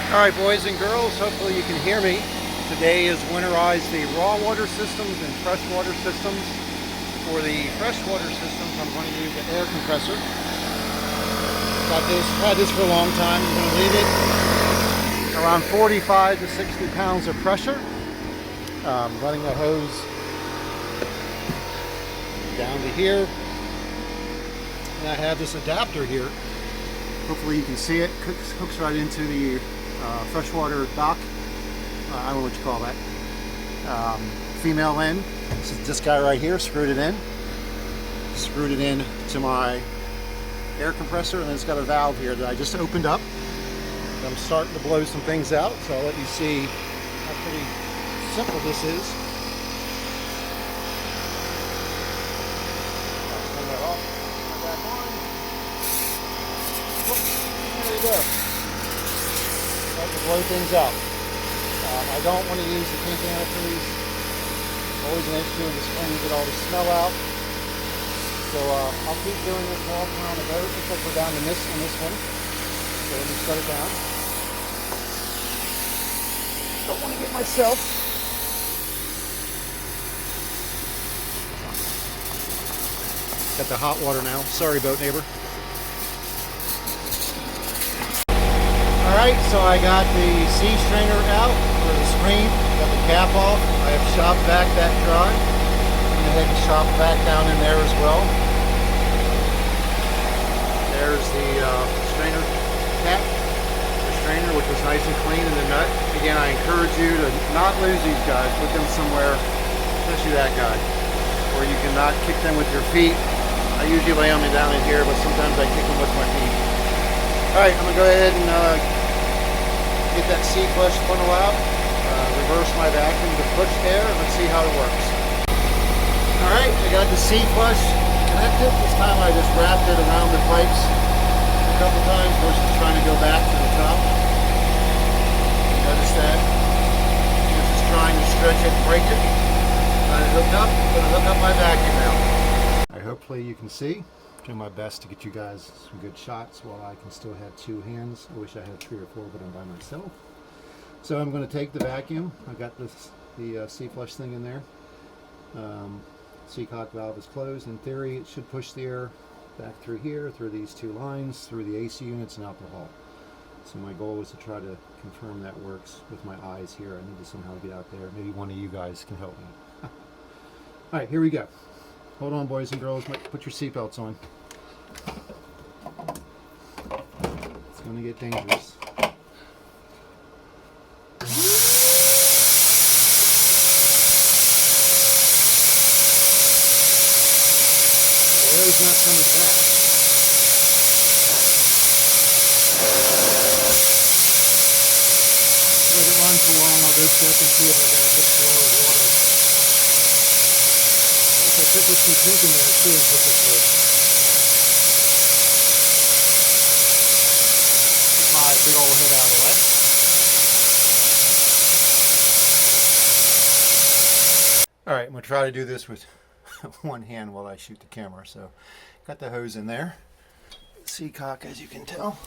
Alright boys and girls, hopefully you can hear me. Today is winterize the raw water systems and freshwater systems. For the freshwater systems I'm going to use an air compressor. Had this for a long time. I'm going to leave it around 45 to 60 pounds of pressure. Running the hose down to here. And I have this adapter here. Hopefully you can see it. Hooks right into the freshwater dock. I don't know what you call that. Female end. This is this guy right here. Screwed it in. Screwed it in to my air compressor, and then it's got a valve here that I just opened up. I'm starting to blow some things out, so I'll let you see how pretty simple this is. I'll turn that off. Turn that on. Whoops, there you go. Start to blow things out. I don't want to use the pink antifreeze. Always an issue in the spring to get all the smell out. So I'll keep doing this walk around the boat. Looks like we're down in this one. So let me shut it down. Don't want to get myself. Got the hot water now. Sorry, boat neighbor. Alright, so I got the sea strainer out for the screen. Got the cap off. I have shopped back that dry. Go ahead and shop back down in there as well. There's the strainer cap, the strainer, which was nice and clean in the nut. Again, I encourage you to not lose these guys. Put them somewhere, especially that guy, where you cannot kick them with your feet. I usually lay them down in here, but sometimes I kick them with my feet. Alright, I'm going to go ahead and get that SeaFlush funnel out, reverse my vacuum to push air, and let's see how it works. Alright, I got the SeaFlush connected. This time I just wrapped it around the pipes a couple times versus trying to go back to the top. Notice that. I'm just trying to stretch it and break it. Got it hooked up. I'm going to hook up my vacuum now. Hopefully you can see. I'm doing my best to get you guys some good shots while I can still have two hands. I wish I had 3 or 4, but I'm by myself. So I'm going to take the vacuum. I got the SeaFlush thing in there. Seacock valve is closed. In theory, it should push the air back through here, through these 2 lines, through the AC units and out the hull. So my goal is to try to confirm that works with my eyes here. I need to somehow get out there. Maybe one of you guys can help me. All right, here we go. Hold on, boys and girls. Put your seatbelts on. It's going to get dangerous. The air's not coming fast. Let it run for a while and I'll go check and see if I got a good flow of water. I think there's some pink in there too. Look at this. Get my big old head out of the way. Alright, I'm going to try to do this with one hand while I shoot the camera. So, got the hose in there. Seacock, as you can tell.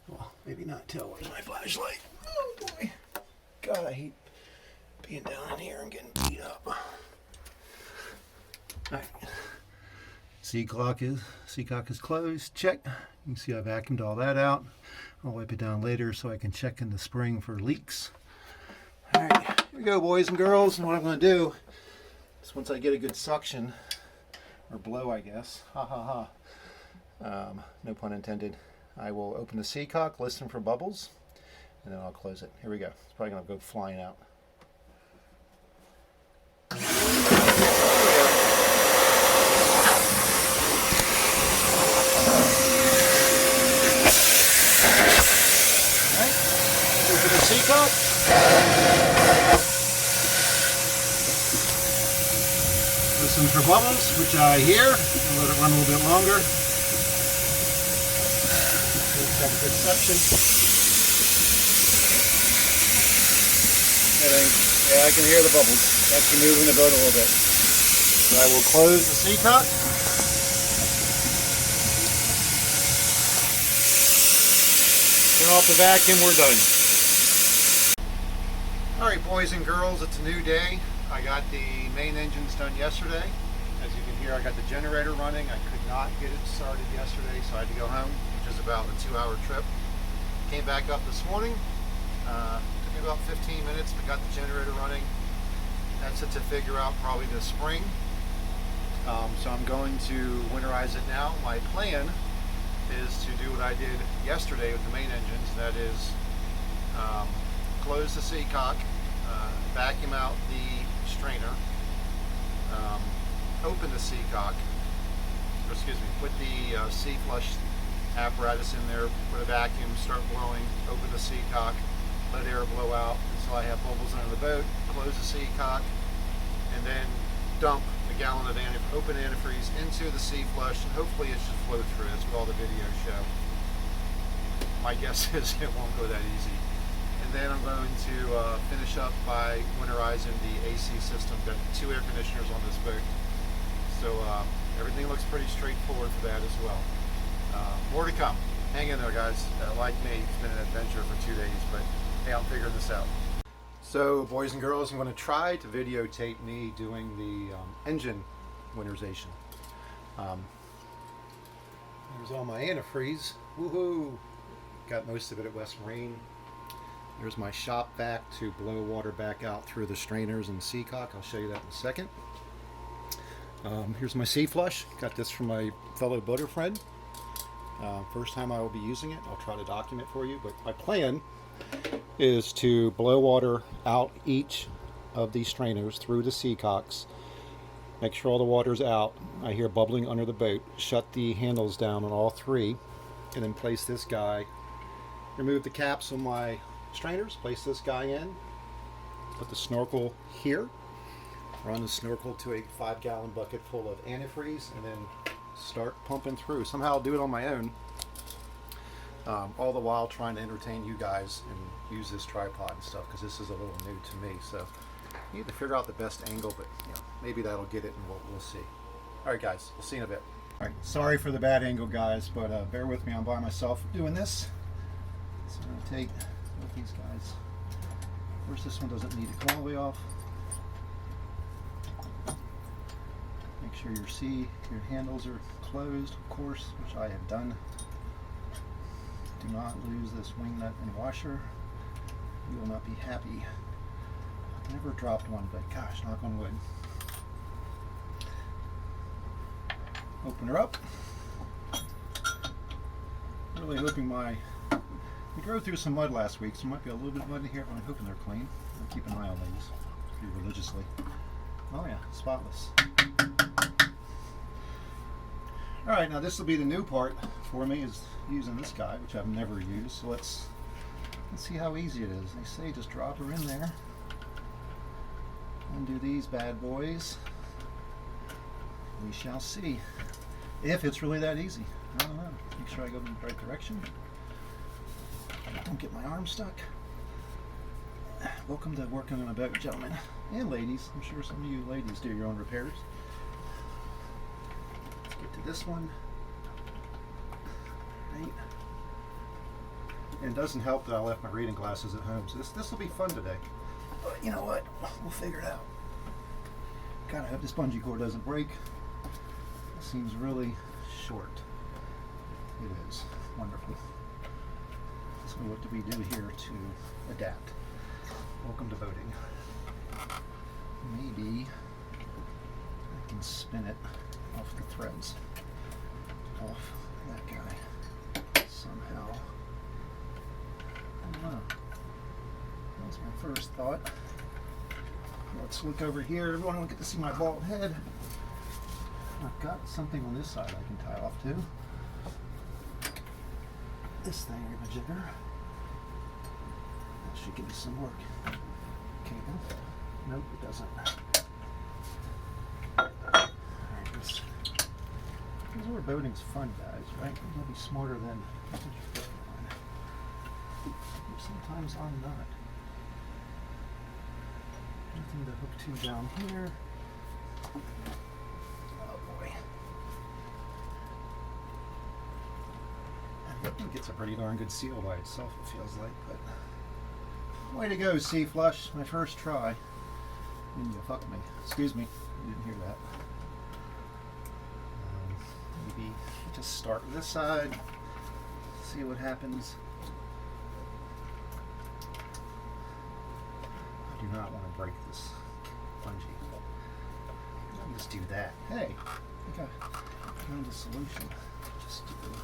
Well, maybe not tell. Where's my flashlight? Oh boy. God, I hate being down in here and getting beat up. Alright. Seacock is closed. Check. You can see I vacuumed all that out. I'll wipe it down later so I can check in the spring for leaks. Alright, here we go, boys and girls. And what I'm going to do is once I get a good suction, or blow, I guess. Ha ha ha. No pun intended. I will open the Seacock, listen for bubbles, and then I'll close it. Here we go. It's probably going to go flying out. Seacock. Listen for bubbles, which I hear. I'll let it run a little bit longer. Got a good suction. Yeah, I can hear the bubbles. Actually moving the boat a little bit. So I will close the Seacock. Turn off the vacuum, we're done. Alright boys and girls, it's a new day. I got the main engines done yesterday. As you can hear, I got the generator running. I could not get it started yesterday, so I had to go home, which is about a 2-hour trip. Came back up this morning. Took me about 15 minutes, but got the generator running. That's it to figure out probably this spring. So I'm going to winterize it now. My plan is to do what I did yesterday with the main engines. That is close the seacock, vacuum out the strainer, open the seacock, or excuse me, put the SeaFlush apparatus in there, put a vacuum, start blowing, open the seacock, let air blow out until I have bubbles under the boat, close the seacock, and then dump a gallon of open antifreeze into the SeaFlush, and hopefully it should flow through. That's what all the videos show. My guess is it won't go that easy. And then I'm going to finish up by winterizing the AC system. Got 2 air conditioners on this boat, so everything looks pretty straightforward for that as well. More to come. Hang in there, guys. Like me, it's been an adventure for 2 days, but hey, I'm figuring this out. So, boys and girls, I'm going to try to videotape me doing the engine winterization. There's all my antifreeze. Woohoo! Got most of it at West Marine. There's my shop vac to blow water back out through the strainers and seacock. I'll show you that in a second. Here's my SeaFlush. Got this from my fellow boater friend. First time I will be using it. I'll try to document for you, but my plan is to blow water out each of these strainers through the seacocks. Make sure all the water's out. I hear bubbling under the boat. Shut the handles down on all 3, and then place this guy. Remove the caps on my strainers, place this guy in, put the snorkel here, run the snorkel to a 5-gallon bucket full of antifreeze, and then start pumping through. Somehow I'll do it on my own, all the while trying to entertain you guys and use this tripod and stuff, because this is a little new to me. So I need to figure out the best angle, but maybe that'll get it, and we'll see. Alright guys, we'll see you in a bit. Alright, sorry for the bad angle guys, but bear with me, I'm by myself doing this. So I'm going to take both these guys. First, this one doesn't need to come all the way off. Make sure your handles are closed, of course, which I have done. Do not lose this wing nut and washer. You will not be happy. I've never dropped one, but gosh, knock on wood. Open her up. Really hoping we drove through some mud last week, so there might be a little bit of mud in here, but I'm hoping they're clean. I'll keep an eye on these pretty religiously. Oh yeah, spotless. Alright, now this will be the new part for me, is using this guy, which I've never used. So let's see how easy it is. They say just drop her in there. Undo these bad boys. We shall see if it's really that easy. I don't know. Make sure I go in the right direction. Don't get my arm stuck. Welcome to working on a boat, gentlemen and ladies. I'm sure some of you ladies do your own repairs. Let's get to this one. Right. And it doesn't help that I left my reading glasses at home, so this will be fun today. But you know what? We'll figure it out. Gotta hope this bungee cord doesn't break. It seems really short. It is. Wonderful. So what do we do here to adapt? Welcome to boating. Maybe I can spin it off the threads. Off that guy. Somehow. I don't know. That was my first thought. Let's look over here. Everyone will get to see my bald head. I've got something on this side I can tie off to. This thing in a jigger. That should give me some work. Cable. Nope, it doesn't. Alright, this is where boating's fun, guys, right? You'll be smarter than sometimes I'm not. Nothing to hook to down here. Oh boy. I think it's a pretty darn good seal by itself, it feels like, but way to go, SeaFlush, my first try. And you fucked me. Excuse me, you didn't hear that. Maybe just start with this side, see what happens. I do not want to break this bungee. Let me just do that. Hey, I think I found a solution. Just do that.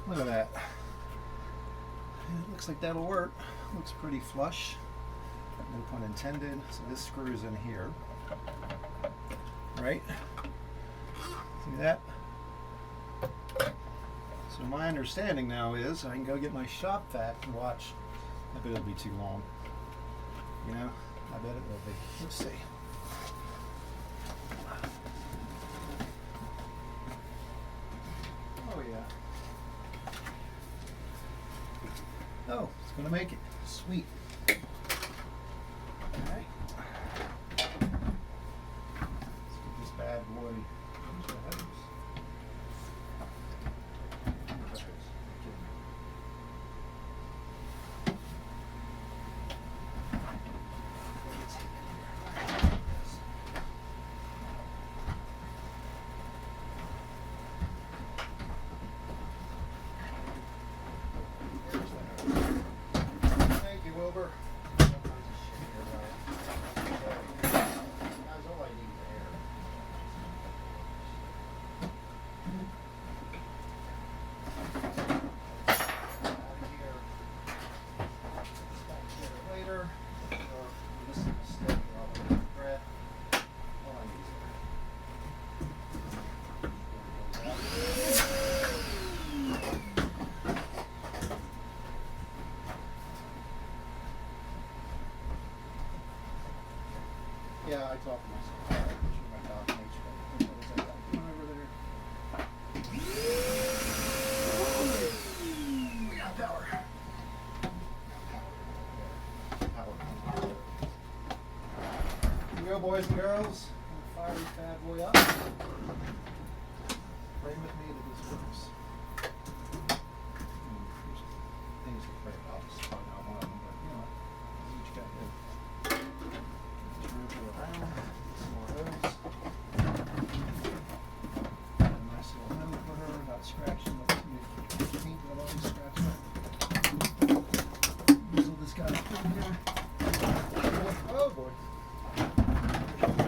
Look at that. It looks like that'll work. Looks pretty flush. No pun intended. So this screws in here. Right? See that? So my understanding now is I can go get my shop vac and watch. I bet it'll be too long. You know? I bet it will be. Let's see. Oh yeah. Oh, it's gonna make it. Sweet. Alright. Let's get this bad boy into the hose. Thank you, Wilbur. Yeah, I talked to myself. My dog nature. What is that guy doing over there? We got power. Power. Here we go, boys and girls. I'm gonna fire this bad boy up. Pray with me that this works. There's things to pray about. This is probably not one of them, but you know what? This is what you gotta do. Around, some more hose. A nice little hose for her, not scratching the paint that always scratched up. Muzzle this guy in here. Oh boy.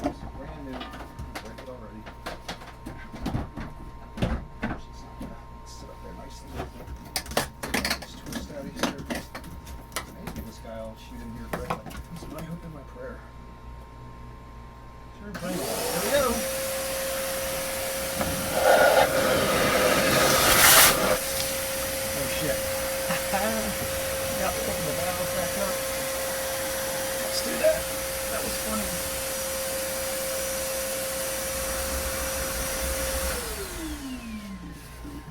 This is brand new. Break it already. She's not gonna sit up there nicely. Just twist out of here. Maybe this guy will shoot in here correctly. That's my hope and my prayer. There we go. Oh shit. Got putting the valve back up. Let's do that. That was funny.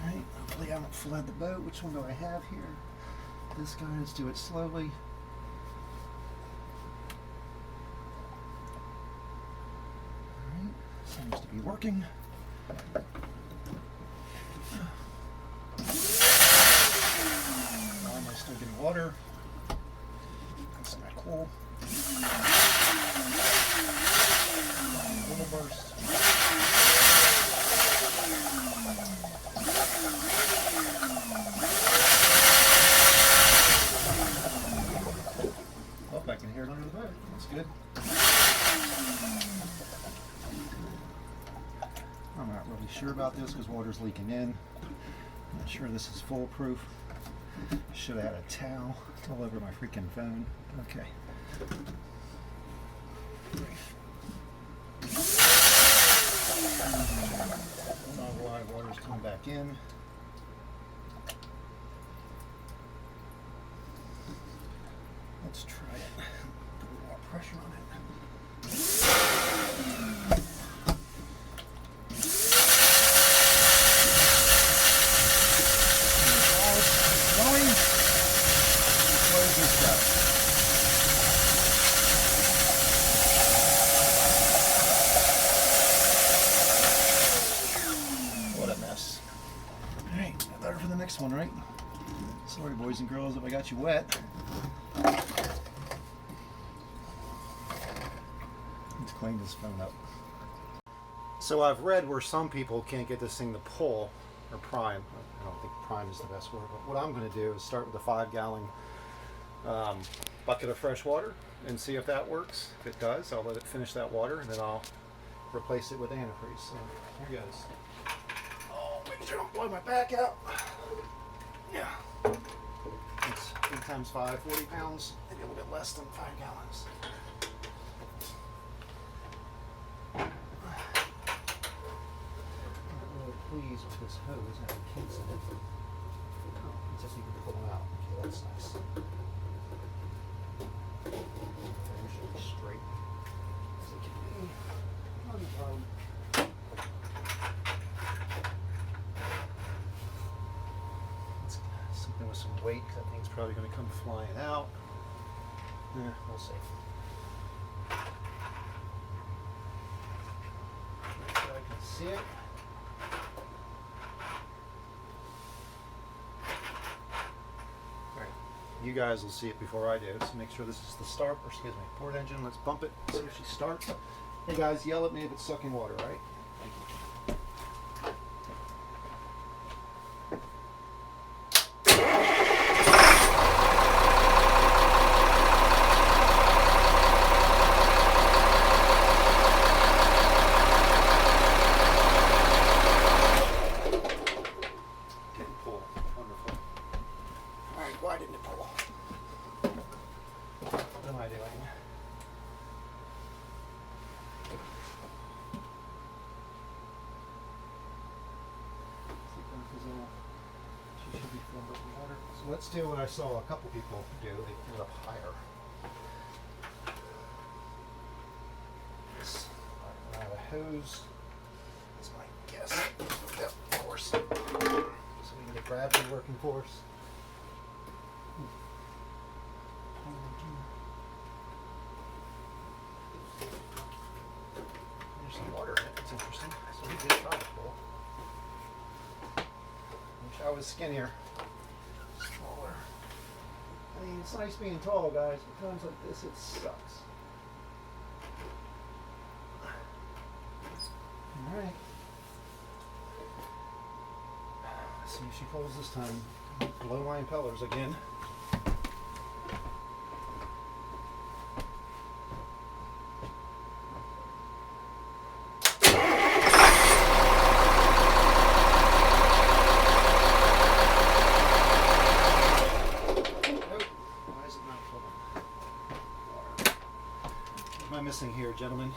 Alright, hopefully I haven't flood the boat. Which one do I have here? This guy, let's do it slowly. Seems to be working. Am I still getting water? That's not cool. Little burst. Oh, I can hear it under the boat. That's good. I'm not really sure about this because water's leaking in. I'm not sure this is foolproof. Should have had a towel. It's all over my freaking phone. Okay. Not a lot of water's coming back in. Let's try it. Put a little more pressure on it. What a mess. Sorry, boys and girls, if I got you wet. Let's clean this phone up. So I've read where some people can't get this thing to pull or prime. I don't think prime is the best word, but what I'm going to do is start with a 5-gallon bucket of fresh water and see if that works. If it does, I'll let it finish that water and then I'll replace it with antifreeze. So here goes. Oh, make sure I don't blow my back out. Yeah. It's 8 times 5, 40 pounds, maybe a little bit less than 5 gallons. Pleased with this hose having kinks in it. Oh, just you can pull them out. Okay, that's nice. They should be straight as they can be on the bottom. It's something with some weight. That thing's probably going to come flying out. Yeah, we'll see. Make sure I can see it. You guys will see it before I do, so make sure this is the port engine. Let's bump it, see if she starts. Hey guys, yell at me if it's sucking water, right? Thank you. Didn't pull. Wonderful. All right, why didn't it pull? What am I doing? She should be filled with water. So let's do what I saw a couple people do. They fill it up higher. This hose is my guess. Yep, of course. So we can get gravity working for us. There's some water in it. It's interesting. So we did try to pull. Wish I was skinnier, smaller. I mean, it's nice being tall, guys. But times like this, it sucks. All right. Let's see if she pulls this time. Blow my impellers again. What am I missing here, gentlemen?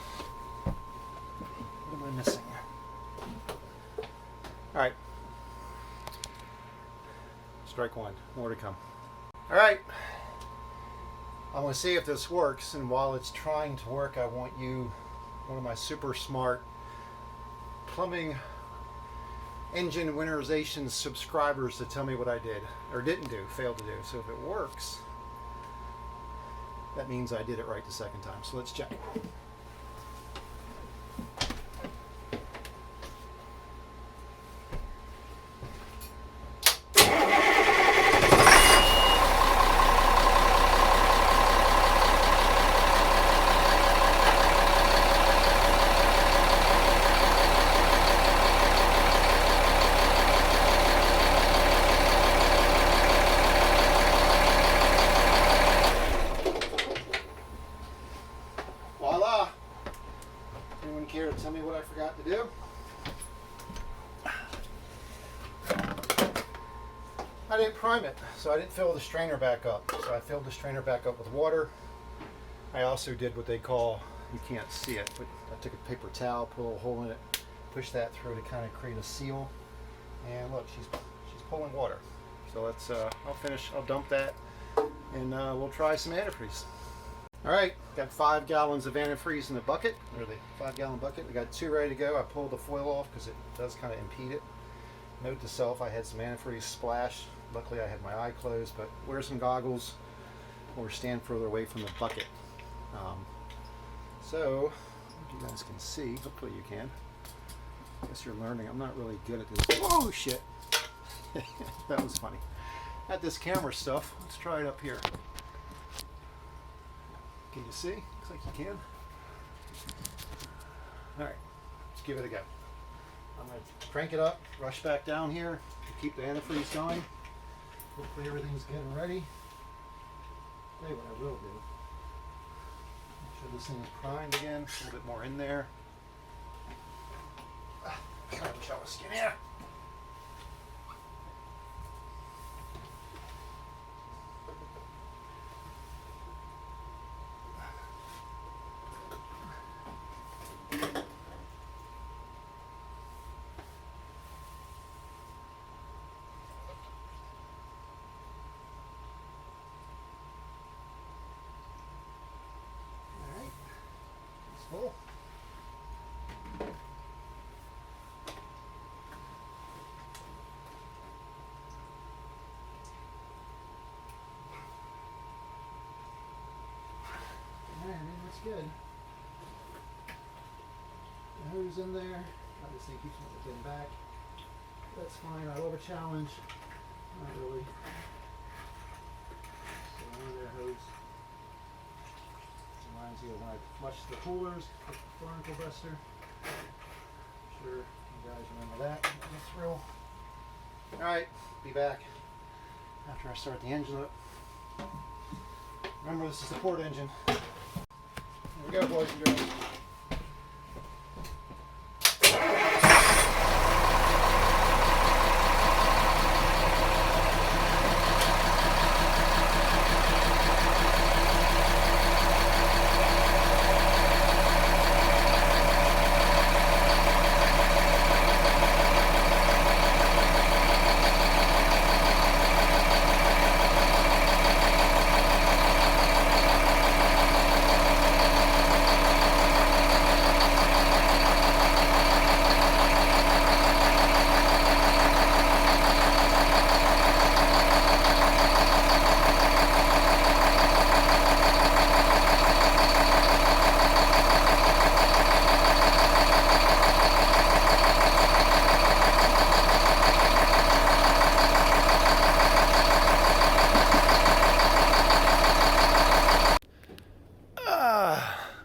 What am I missing? All right. Strike one. More to come. All right. I want to see if this works, and while it's trying to work, I want you, one of my super smart plumbing engine winterization subscribers, to tell me what I did or didn't do, failed to do. So if it works, that means I did it right the second time. So let's check. Voila! Anyone care to tell me what I forgot to do? I didn't prime it, so I didn't fill the strainer back up. So I filled the strainer back up with water. I also did what they call, you can't see it, but I took a paper towel, put a little hole in it, pushed that through to kind of create a seal. And look, she's pulling water. So let's, I'll dump that, and we'll try some antifreeze. All right, got 5 gallons of antifreeze in the bucket, or the 5-gallon bucket. We got 2 ready to go. I pulled the foil off because it does kind of impede it. Note to self, I had some antifreeze splash. Luckily I had my eye closed, but wear some goggles or stand further away from the bucket. So, you guys can see, hopefully you can. I guess you're learning. I'm not really good at this. Oh shit! That was funny. at this camera stuff. Let's try it up here. Can you see? Looks like you can. All right, let's give it a go. I'm going to crank it up, rush back down here, keep the antifreeze going. Hopefully everything's getting ready. Tell you what I will do. Make sure this thing is primed again. A little bit more in there. I wish I was skinnier. Full. Alright, that's good. The hose in there. This thing keeps getting back. That's fine. I love a challenge. Not really. So on there, hose. Reminds you of when I flush the coolers with the foreign compressor. I'm sure you guys remember that. That's real. Alright, be back after I start the engine up. Remember, this is the port engine. Here we go, boys and girls.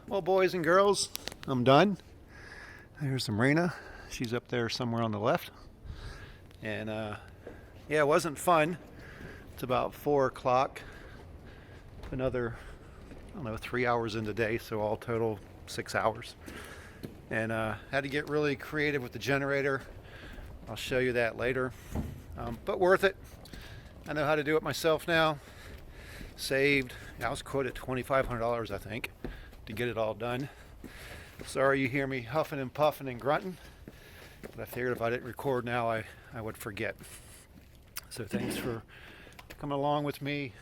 Well, boys and girls, I'm done. There's Sabrina. She's up there somewhere on the left. And yeah, it wasn't fun. It's about 4 o'clock. Another, I don't know, 3 hours in the day, so all total 6 hours. And had to get really creative with the generator. I'll show you that later. But worth it. I know how to do it myself now. Saved, I was quoted $2,500, I think, to get it all done. Sorry you hear me huffing and puffing and grunting, but I figured if I didn't record now, I would forget. So thanks for coming along with me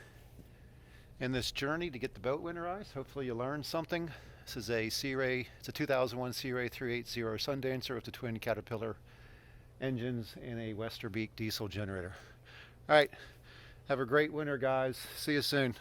in this journey to get the boat winterized. Hopefully you learned something. This is a Sea Ray, it's a 2001 Sea Ray 380 Sundancer with the twin Caterpillar engines and a Chesapeake diesel generator. All right, have a great winter, guys. See you soon.